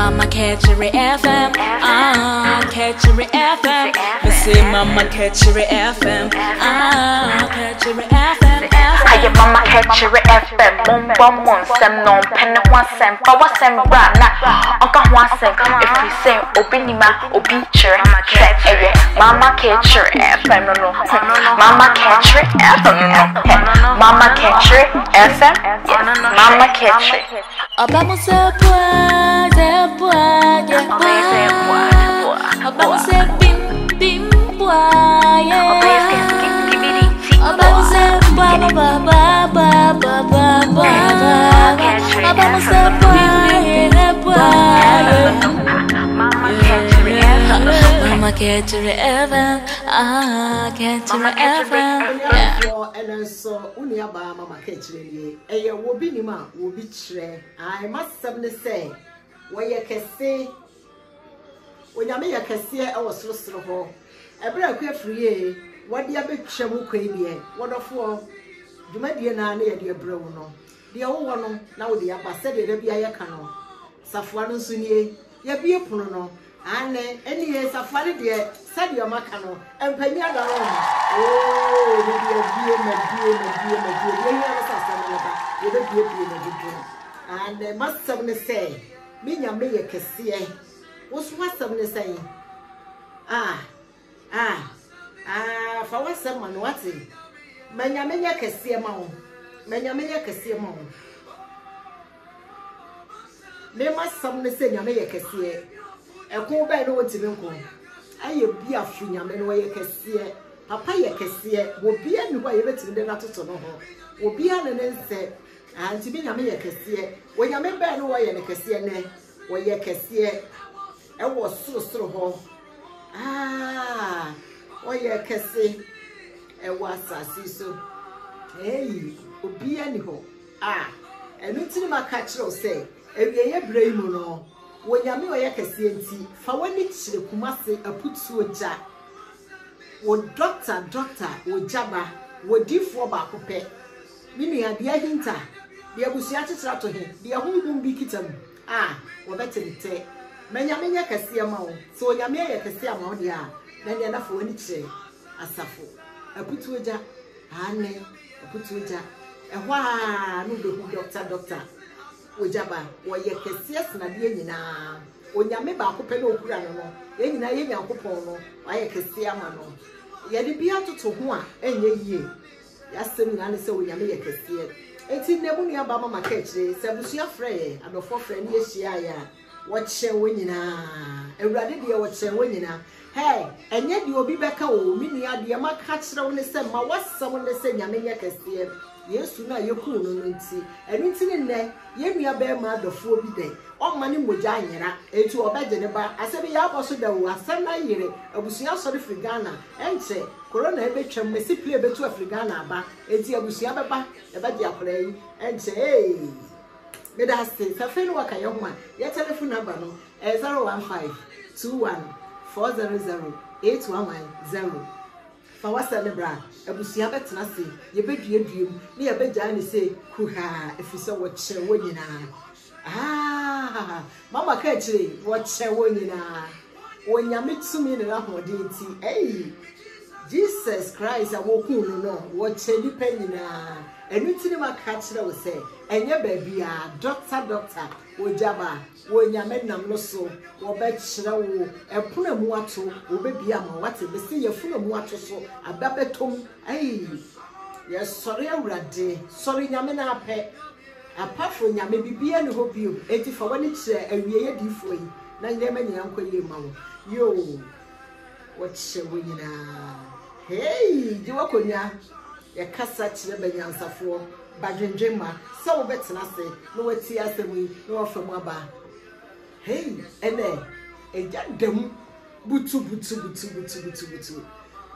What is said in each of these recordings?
Mama Catchery FM, Catchery FM. I say Mama Catchery FM, Catchery FM. I am Mama Catchery FM. Mon sem non pen one sem, power sem brana. Uncle one sem. If we say Obinima, Obicher, Mama Catchery FM. Mama Catchery FM. Mama Catchery FM. Mama Catchery. Obama say boy, Obama say bim boy, Obama say ba. Obama say boy. Mama Catchery FM, Catchery FM. And so Uniaba Mama Catchery, a wobinima will be tre. I must suddenly say, where you can say, when you make a cassia, I was so slow. A break free, what the other chamu crabby, what of war? You might be an eye, dear Bruno. The old one now the ambassador, the Bia Cano. Safwan Sunye, ya be a puno. And any years of funny dear, said your macano, and penny at the room. Oh, and they must suddenly say, Minya may a cassia. What's what suddenly saying? For what someone what's it? Manya cassia mount. Manya cassia mount. They must suddenly say, Yamaya cassia. A cool bed over to them. I be a free young man where you can see it. Papa, you can see it. Will be anywhere to the not to know. Will be an answer. And to be a mere can see it. When you may bear away and a cassia, where you can see it. I was so home. Where you can see it was a season. Hey, will be anyhow. And it's in my catch say, if you are brave, no. When you are a cassie, for when it's the Kumasi a put to a jar. Would doctor, would jabba, would do for Bacope. Mimi and dear Hinter, the Abusiatis to him, the Ahum be kitten. Or better than take. Manya cassia mount, so Yamia cassia mount, ya, then enough for any chair. A saffo, a put to a jar, honey, a put to a jar. A wah, no, doctor. Ojaba, where you can see us na diena. When you may back up no grano, then I am Copono, I can see a man. Yet be out to one, and ye. Yes, and so we may can see it. It's in the money about my catchy, Sabusia Frey, and the 4 friend, yes, yeah. What shall winning? A radidia, what shall winning? Hey, and yet you will be back home, meaning I dear my catch down the same. My was someone the same, Yamia can see it. Yes, you know you're cool, no see. And it's in there, you may bear mad of 4 day. All money would giant, and to a bed in about. I said, I also there was some year, I was not sorry for Ghana, and say, Corona Betcher may see play better for Ghana, but it's your Busiaba, about your play, and say, hey, but I say, a friend work a young one, your telephone number, 015 21 400 8110. For what's the bra? A Busiaba Tanasi, you bet your dream, me a bed Johnny say, Kuha, if you saw what she winning. Mama Catchery, what she winning. When you meet to me in a hodity, hey, Jesus Christ, I won't know what she depending on. And it's in my catcher will say, and your baby, doctor, Ojaba, when you met them so, or bet shrow, a punamuato, or baby, what if they see your full of water so, a babetum, hey, yes, sorry, already, sorry, Yamina pet. Apart from ya, maybe be and hope you, 80 for 1 inch, and we are different. Now, there many uncle, you, mama. Yo, what shall we now? Hey, you walk on ya. Ya kasach the Benyansa for Badrin Jemma, so better say, no tears and we no from Waba. Hey, and then a young dem butu.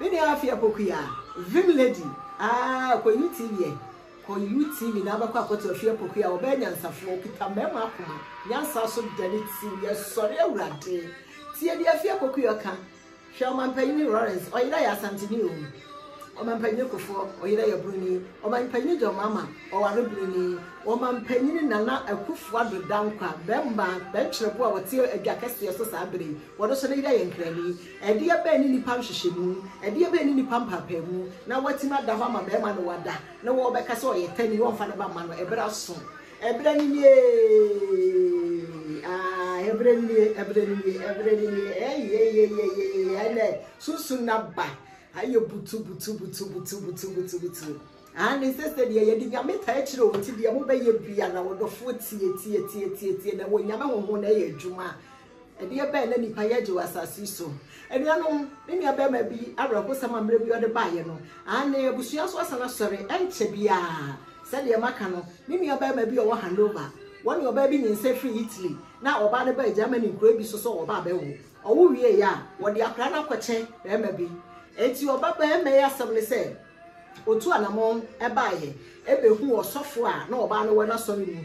Many are here, Pokia, Vim lady, when you TV, never quite to a fear Pokia or Benyansa for Kitamema, Yansa so Janity, yes, sorry, already. See, dear fear Pokia can. Sherman Penny Lawrence, or Ilaya Santinium. Omampanyini Kufo, Oyira Yabruni, Omampanyini Mama, or Arubuni, Omampanyini Nana, a Kufwadu Danka, Bemba, Benchabo, what you a Gacastia Sabri, what a Solida and Cranny, a dear Benny Pamshimu, a dear Benny Pampa Pemu, now what's in that Davama Beman Wada, no more Becasoy, 10 year old Fanabaman, a brasso, a brand Susunaba. Ayo butu. And he says that you did not make a chiro until the Amobe Bia and the 40 and when Yama Juma. A dear Ben and Payajo as a siso. And you know, many of them may be a robot, some may be on the Bayano. And the Busias was an sorry, and Chebia. Said your Macano, many of them may be over handover. One your baby in Sefri Italy. Now about the bay Germany in Graby so or Babel. Oh, yeah, what the Aprana Quache, there may be. It's your Baba may assembly say. Otu anamon ebaye ebe hu osofo a na oba no wena sori mu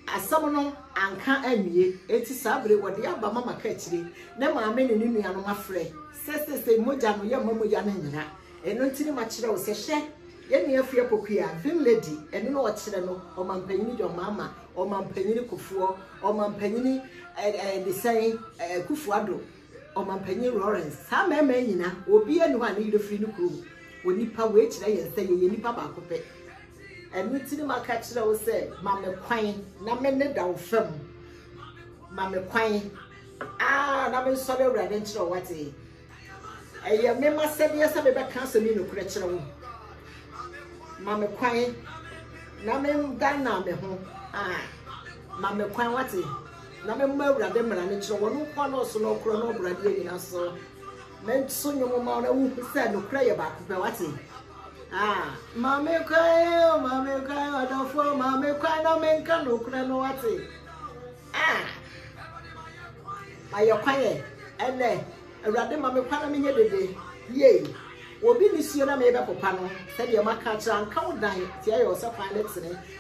asam no anka anwie eti sabre wode aba mama ka kire na maame ne nua no mafre sese moja no ye mamoja na nyira eno ntini ma kire wo se hye ye ne afie pokua vim lady eno no o kire no o mampanyini jo mama o mampanyini kufuo o mampanyini the say kufuado o mampanyini Lawrence ha meme nyina obi enu ha ne yire firi no kuru When you power it, I say you need Papa Cope. And we see my catch, I will say, Mamma Quine, Namene down firm. Mamma Quine, I'm sorry, I didn't know what he. I remember said yes, I never cancel me no creature. Mamma Quine, Namen Dana, Mamma Quine, what he. Namen Murder, them and it's one also no chrono, Brady, and so. Men soon your mama who said no cry about Bewati. Mamma cry, I don't fall, Mamma cry, no men can look no what. By your quiet, and then a rather Mamma Panamina the day. Yea, will be Monsieur Mabel Pano, said your macacha and count down, tear yourself find it.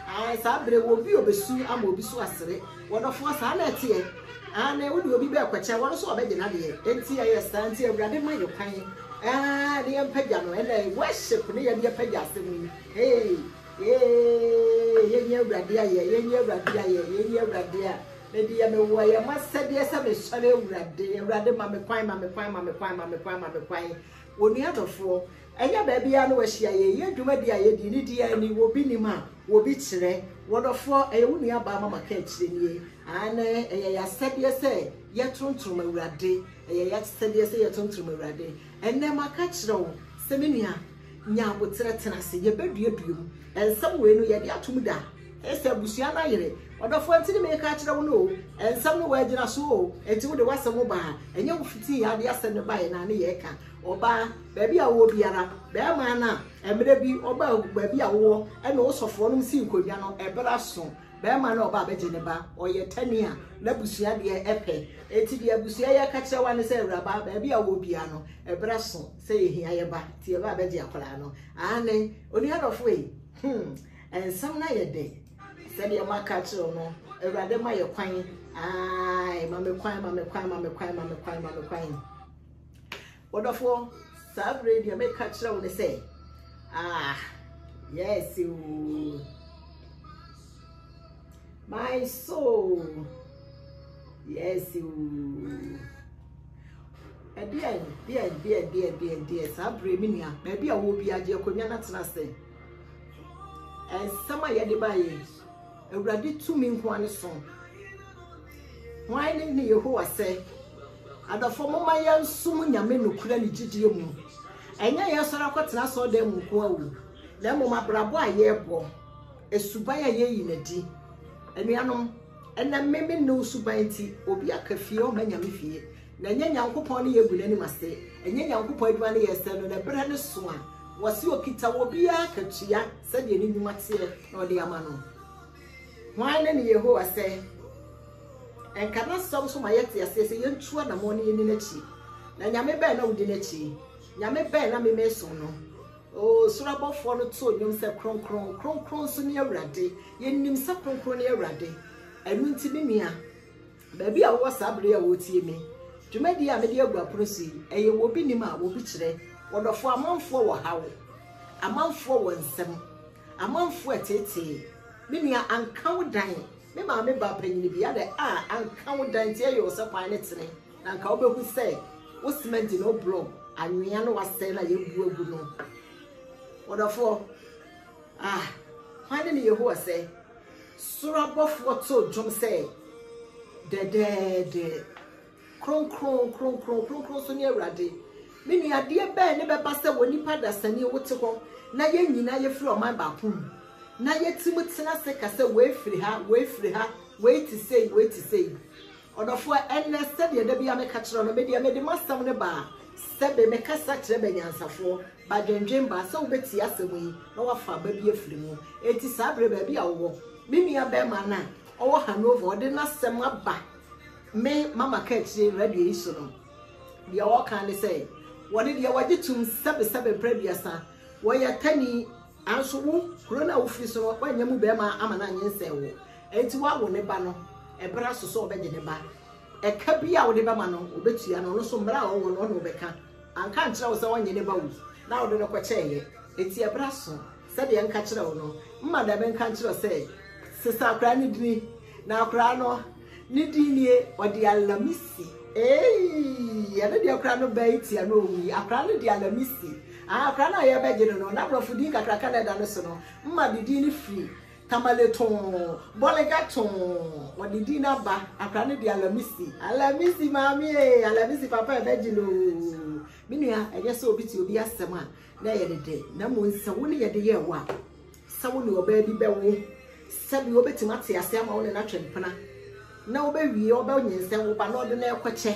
I sabre will be obesu and will be so asleep. What of us are not here. And I would be back, which I want to obey the Nadia. And see, I stand here, rather my opinion. The Empegano, and I worship near the Pegasin. Hey, ye radia, ye radia. Lady, I know why I must say, yes, I'm a shadow rather, mamma quine. When the other four, and your baby, I know she, you do my dear, you need dear, and you will be Nima, will be chere. What of four, I only about Mamma catch in ye. And I said, yes, yet to my raddy, yet said, yes, yet to my raddy. And then my catch row, Seminia, Nya would threaten us, ye bed you, and somewhere no yet yatumuda. Esther Busiana, or the one to make catch row no, and somewhere in a soul, and to the Western mobile, and you 50 had the ascended by an eka. Oba, baby, I will be a bear manna, and maybe Oba, baby, I will, and also for them see Codiano, a brasso, bear man or Baba Geneva, or your 10 year, Labusia, dear Epe, Etia Busia, catch a one say, Rabba, baby, I will be ano, a brasso, say here, back, Tia Babadia Colano, and only other way, and some night a day, said your macacho, no, a rather my quine, aye, mamma quine. What of all, Sabre, you may catch down and say, yes, you, my soul, yes, you, and dear, Sabre, Minia, maybe I will be a dear Conyana Traste, and some I had by a ready to mean one song. Why didn't you who I say? And the former my young soon yamen no clearly GGM. And ya Sarakot saw them who them my brabo ye bo a subaya ye in a tea. And yanom and then maybe no subainty or be a cafio manyamifi. Then young coupon ye will any mistake, and young coupon 1 year stand on a brand swan. Was your kita will be a catchia, said you knew what's here or the amano. Why then ye who I say? And cannot stop so my yet says a young chua money in the chi. Now Yame Ben no dinner. Yame Ben, I may so no. Oh, Surabo for no two, you say cron so near raddy, yen nim sapron near raddy. And went to me, baby, I was sabria would see me. To make the Amelia proceed, and you will be Nima will be today, or the 4 months for how. amanfo wonsem amanfo etete minia anka wo dan me ma me ba panyini bia de anka wo dan tie yo se kwan ne tene na anka wo behu se wo cement no block anwea no wasɛ na yebu agu no wodafo hwane ne yehowa sɛ surabofo to dwom sɛ de kron so ne awrade mini ade be ne beba sɛ woni pada sane wote ho na ye nyina ye firi oman ba kom na ye timu tena se ka sɛ we firi ha we ti sei odofo enne sɛ de da bia me ka kyerɛ no me de masam ne ba sɛbe me kasa kyerɛ banyansafo ba dwendwen ba sɛ wobɛti asɛm yi na wafa ba bi afiri mu eti saa bre ba bi a wo mimi abema na owo Hanover ode na sem aba me mama ka kyerɛ radio yi so no bia wo kan ne sɛ wode de wagitum sɛbe prebiasa wo yɛ tani anso wo corona wo firi so wo nyam bema ama na nyensɛ wo eti wa wo ne ba no ebra so so obɛgye ne ba eka bia wo de ba ma no obetua no so mra wo no no beka anka nkyerɛ wo sɛ wonye ne ba wo na wo de no kwɛkyɛye eti ebra so sɛ de nka kyerɛ wo no mma da ben ka kyerɛ sɛ sesa akra ne dini na akra no ne dini odi alamisi ya ne de akra no ba itia no wi akra ne de alamisi akra na ye bɛgye no na brofo din kakra Canada no so no mma de dini free tamaleton bolegaton wadi dina ba akra ne de alamisi mami alamisi papa bɛgye no minua ɛyɛ sɛ obi ti obi asɛm a na yɛ de na mo nsa wo ne yɛ de yɛ wa sa wo ne oba bi bɛwo sabi obetima te ase ama wo ne na twempena na obewie obenyense wo ba na ode na ekɔkye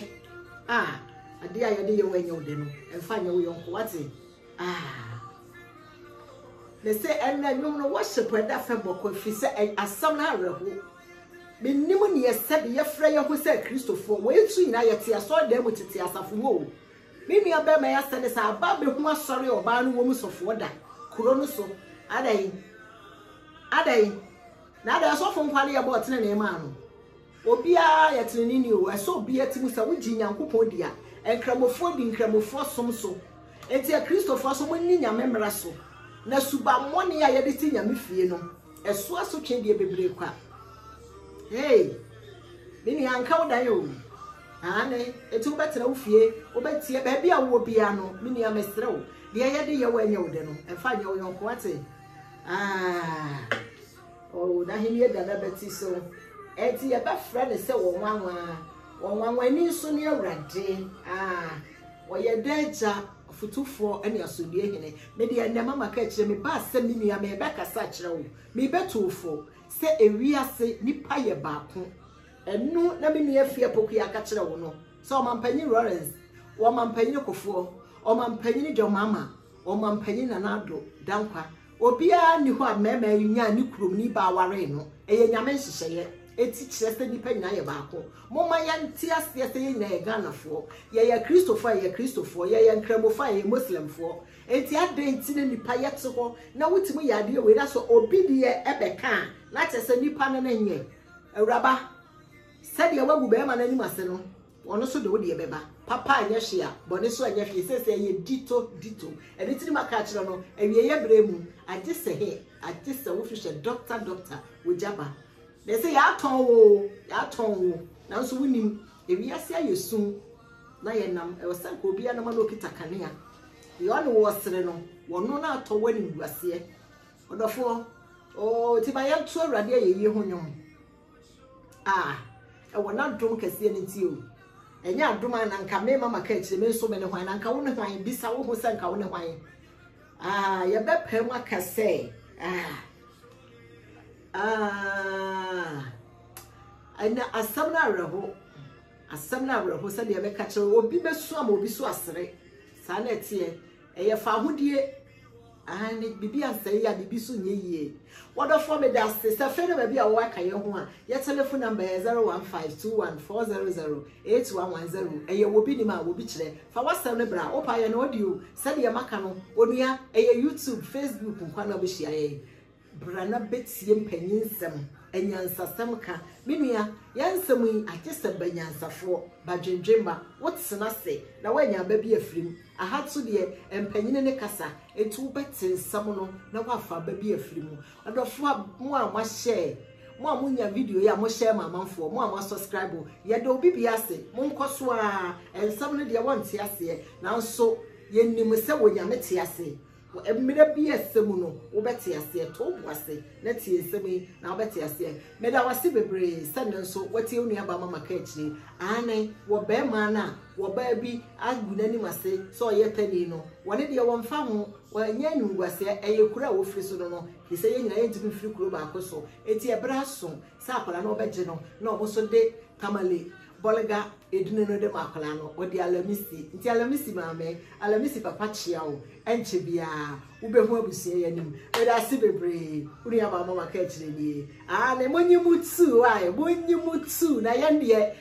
ade a yɛ de yɛ wanya wo de no emfa nya wo yɔnko wate ne se enna nwom no worship da fa bɔkɔ fi sɛ asam na awerɛho menim ne yɛ sɛbe yɛ frɛ yɛ ho sɛ kristofo wo etu ina yɛ te aso da mu tete asafo wo mimi aba ma yɛ sɛ ne sa aba be hu asɔre ɔba no wo mu sɔfo da kuro no so adai na da so fon kwale ya bot na na ema no obia ya teneni ni o eso obia timu sa wuji nyankopon dia enkramofo di nkramofo som so enti a kristofo so mo ni nyame mra so na suba mone ya ye de ti nyame fie no eso aso twen die bebre kwa bini anka wo dan yo ane eti wo betena wo fie wo betie ba bia wo bia no mini amesre wo de ye de ye wo anya wo de no emfa nya wo yonko ate na himye da na beti so eti ye ba friend se wo nwanwa ni so ne awrade wo ye daja futufo ene asodie hene me de na mama ka kire me ba se mi nua me be kasa kire wo me betufo se ewiase nipa ye baako enu na me nua fie poku ya ka kire wo no so o mampanyi Lawrence o mampanyi Kofo o mampanyi Jomama o mampanyi Nanado Dankwa obia ni ho amema nya ni kurom ni ba ware no eye nyame hyehyeye eti kire se nipa nyina ye baako moma ya nti ase se ye nyina ye ganafo ye ya kristofo ye nkramofo ye muslimfo eti adenti ne nipa ye te ho na wutimu ya ade we da so obi de ye ebeka na kyese nipa no na nye awraba sade ye wagu be ma na nim ase no ono so de wo de beba papa anya hwe a bone so anya hwe se ye dito ene tiri maka kire no awie ye bremu agye se wo hwe doctor wojaba they say ya ton wo na so wunim ewi ase ayesum na ye nam e wasan ko bia na ma no kitakane a yo ne wo sere no wono na ato wani nguase odofo ti ba ya tu awrade ye ho nwom e wona dom kase ne ti o enya adom na nka me mama ka kire me so me ne hwan na nka wo ne hwan bisa wo ho se nka wo ne hwan ye be pem akase ana asam na awerɛho sɛ de bɛka kyerɛ obi bɛso ama obi so asere saa na tie ɛyɛ fa hodie ne bibi ansɛe ya bibi so nye yie wɔdɔfo me da se sɛ fɛ no ba bi a wo aka ye ho a ye telephone number 015214008110 ɛyɛ obi ni ma obi kyerɛ fa wasɛm ne bra wo pa ye no audio sɛ de maka no onua ɛyɛ YouTube Facebook nkwa na obehia ye brana betie mpanyinsem enyansasem ka menua yansem yi agese banyansafo badwendwemba wotsena se na wanya ba bi afirim ahatso de empanyine ne kasa etu bete nsam no na wafa ba bi afirim adofo mo a mahye mo amunya video ya mo share mamanfo mo ama subscribe ye de obi bi ase mo nkoso a ensam ne de wonte ase na nso yennim se wonyame te ase emira bi asem no wo bete ase to boase na tie ensem na wo bete ase me da wase bebre sane nso wate onua ba mama ka akire ane wo be ma na wo ba bi agunani mase so ye tani no wone de wo mfa ho wanya nyungwase eyekura wo firi so no kise ye nyina ye ntimi firi kuro ba akoso eti ebra so sa akola na obeje no na oboso de tamale bolega edune no de makola no odi alamisi nti alamisi maame alamisi papa chia o enche bia ubehu abusie yanim e da se bebre uri aba mama ka kire ni na monyimutu ai monyimutu na ye ne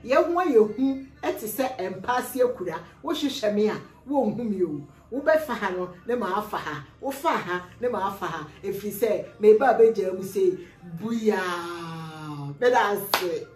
ye ho yehu eti se empase akura wo hwehweme a wo nhumi o wo be fa ha no ne ma afa ha wo fa ha ne ma afa ha efi se me ba be je mu se buya bedase